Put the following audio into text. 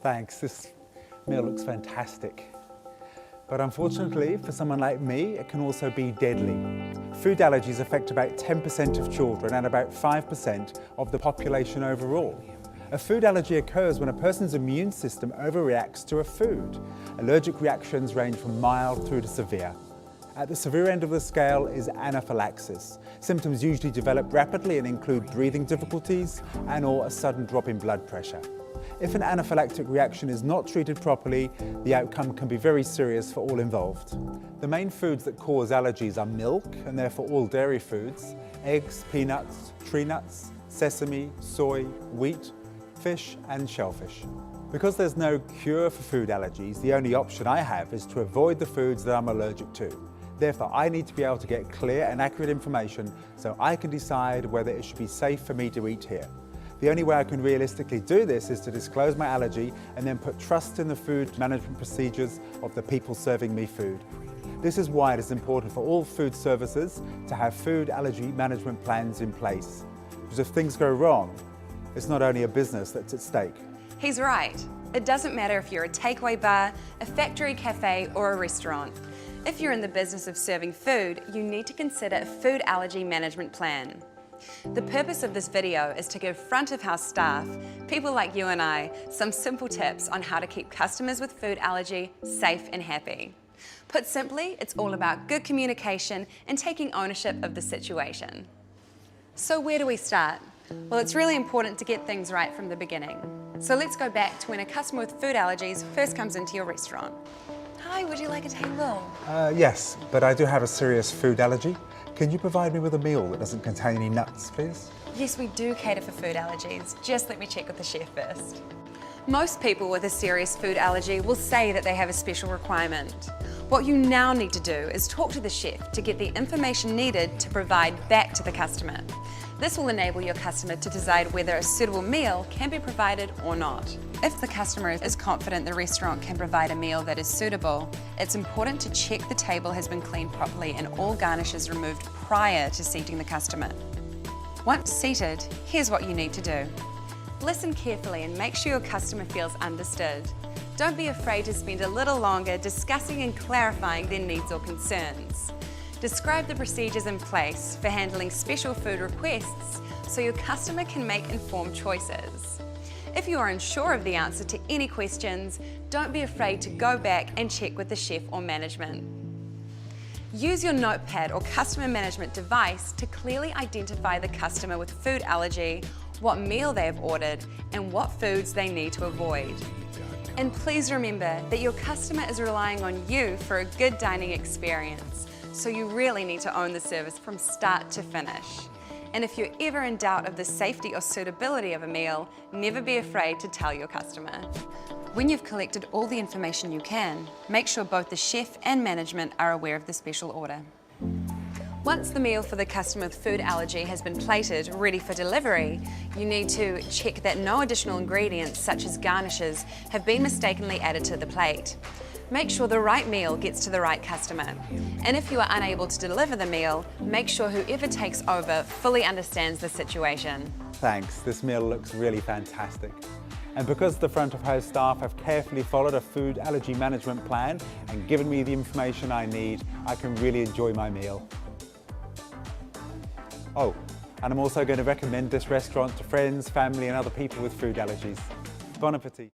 Thanks, this meal looks fantastic. But unfortunately, for someone like me, it can also be deadly. Food allergies affect about 10% of children and about 5% of the population overall. A food allergy occurs when a person's immune system overreacts to a food. Allergic reactions range from mild through to severe. At the severe end of the scale is anaphylaxis. Symptoms usually develop rapidly and include breathing difficulties and/or a sudden drop in blood pressure. If an anaphylactic reaction is not treated properly, the outcome can be very serious for all involved. The main foods that cause allergies are milk, and therefore all dairy foods, eggs, peanuts, tree nuts, sesame, soy, wheat, fish and shellfish. Because there's no cure for food allergies, the only option I have is to avoid the foods that I'm allergic to. Therefore, I need to be able to get clear and accurate information so I can decide whether it should be safe for me to eat here. The only way I can realistically do this is to disclose my allergy and then put trust in the food management procedures of the people serving me food. This is why it is important for all food services to have food allergy management plans in place. Because if things go wrong, it's not only a business that's at stake. He's right. It doesn't matter if you're a takeaway bar, a factory cafe or a restaurant. If you're in the business of serving food, you need to consider a food allergy management plan. The purpose of this video is to give front of house staff, people like you and I, some simple tips on how to keep customers with food allergy safe and happy. Put simply, it's all about good communication and taking ownership of the situation. So where do we start? Well, it's really important to get things right from the beginning. So let's go back to when a customer with food allergies first comes into your restaurant. Hi, would you like a table? Yes, but I do have a serious food allergy. Can you provide me with a meal that doesn't contain any nuts, please? Yes, we do cater for food allergies. Just let me check with the chef first. Most people with a serious food allergy will say that they have a special requirement. What you now need to do is talk to the chef to get the information needed to provide back to the customer. This will enable your customer to decide whether a suitable meal can be provided or not. If the customer is confident the restaurant can provide a meal that is suitable, it's important to check the table has been cleaned properly and all garnishes removed prior to seating the customer. Once seated, here's what you need to do. Listen carefully and make sure your customer feels understood. Don't be afraid to spend a little longer discussing and clarifying their needs or concerns. Describe the procedures in place for handling special food requests so your customer can make informed choices. If you are unsure of the answer to any questions, don't be afraid to go back and check with the chef or management. Use your notepad or customer management device to clearly identify the customer with food allergy, what meal they have ordered, and what foods they need to avoid. And please remember that your customer is relying on you for a good dining experience. So you really need to own the service from start to finish. And if you're ever in doubt of the safety or suitability of a meal, never be afraid to tell your customer. When you've collected all the information you can, make sure both the chef and management are aware of the special order. Once the meal for the customer with food allergy has been plated, ready for delivery, you need to check that no additional ingredients, such as garnishes, have been mistakenly added to the plate. Make sure the right meal gets to the right customer. And if you are unable to deliver the meal, make sure whoever takes over fully understands the situation. Thanks, this meal looks really fantastic. And because the front of house staff have carefully followed a food allergy management plan and given me the information I need, I can really enjoy my meal. Oh, and I'm also going to recommend this restaurant to friends, family and other people with food allergies. Bon appetit.